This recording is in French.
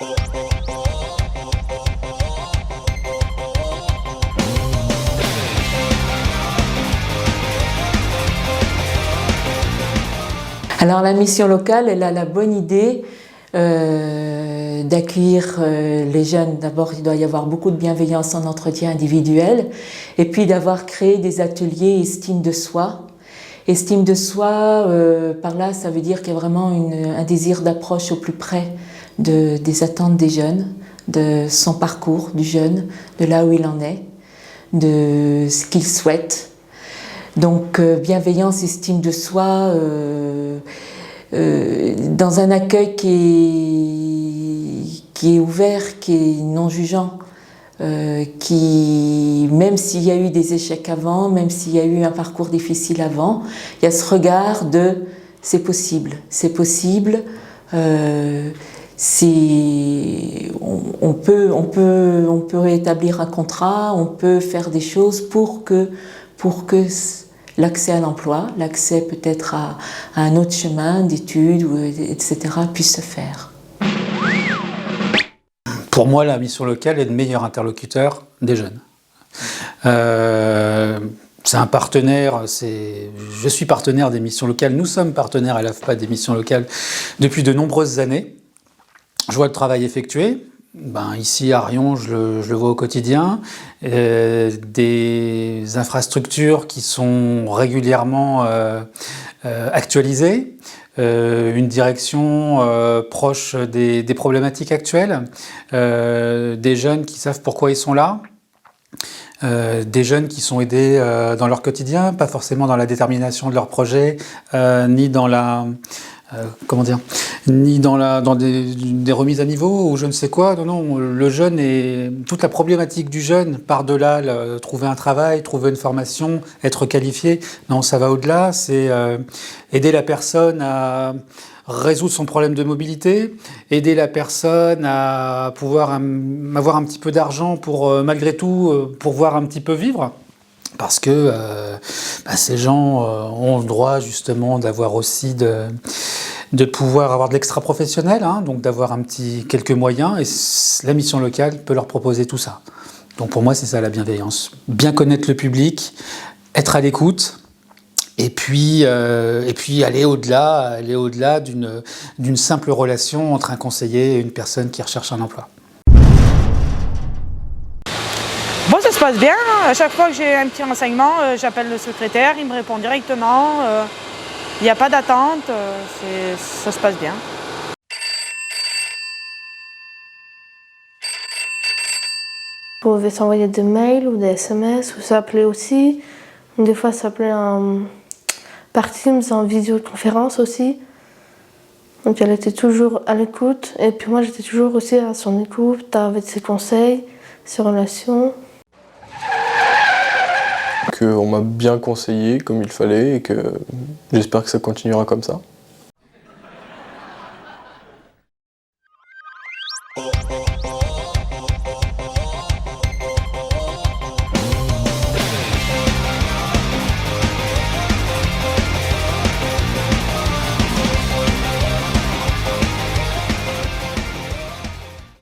Alors la mission locale, elle a la bonne idée d'accueillir les jeunes. D'abord, il doit y avoir beaucoup de bienveillance en entretien individuel, et puis d'avoir créé des ateliers estime de soi. Estime de soi, par là, ça veut dire qu'il y a vraiment un désir d'approche au plus près des attentes des jeunes, de son parcours du jeune, de là où il en est, de ce qu'il souhaite. Donc bienveillance, estime de soi, dans un accueil qui est ouvert, qui est non jugeant, qui, même s'il y a eu des échecs avant, même s'il y a eu un parcours difficile avant, il y a ce regard de c'est possible, on peut rétablir un contrat, on peut faire des choses pour que l'accès à l'emploi, l'accès peut-être à un autre chemin d'études, etc., puisse se faire. Pour moi, la mission locale est le meilleur interlocuteur des jeunes. C'est un partenaire, je suis partenaire des missions locales, nous sommes partenaires à l'AFPA des missions locales depuis de nombreuses années. Je vois le travail effectué. Ici à Riom, je le vois au quotidien, des infrastructures qui sont régulièrement actualisées, une direction proche des problématiques actuelles, des jeunes qui savent pourquoi ils sont là, des jeunes qui sont aidés dans leur quotidien, pas forcément dans la détermination de leur projet, ni dans la... ni dans des remises à niveau ou je ne sais quoi. Non, le jeune et toute la problématique du jeune, par-delà trouver un travail, trouver une formation, être qualifié, non, ça va au-delà, c'est aider la personne à résoudre son problème de mobilité, aider la personne à pouvoir avoir un petit peu d'argent pour, malgré tout, pouvoir un petit peu vivre. Parce que ces gens ont le droit justement d'avoir aussi de pouvoir avoir de l'extra-professionnel, donc d'avoir quelques moyens, et la mission locale peut leur proposer tout ça. Donc pour moi, c'est ça la bienveillance. Bien connaître le public, être à l'écoute, et puis aller au-delà d'une simple relation entre un conseiller et une personne qui recherche un emploi. Bon, ça se passe bien. À chaque fois que j'ai un petit renseignement, j'appelle le secrétaire, il me répond directement. Il n'y a pas d'attente, ça se passe bien. On pouvait s'envoyer des mails ou des SMS ou s'appeler aussi. Des fois, s'appeler par Teams en visioconférence aussi. Donc elle était toujours à l'écoute et puis moi j'étais toujours aussi à son écoute, avec ses conseils, ses relations. On m'a bien conseillé comme il fallait et que j'espère que ça continuera comme ça.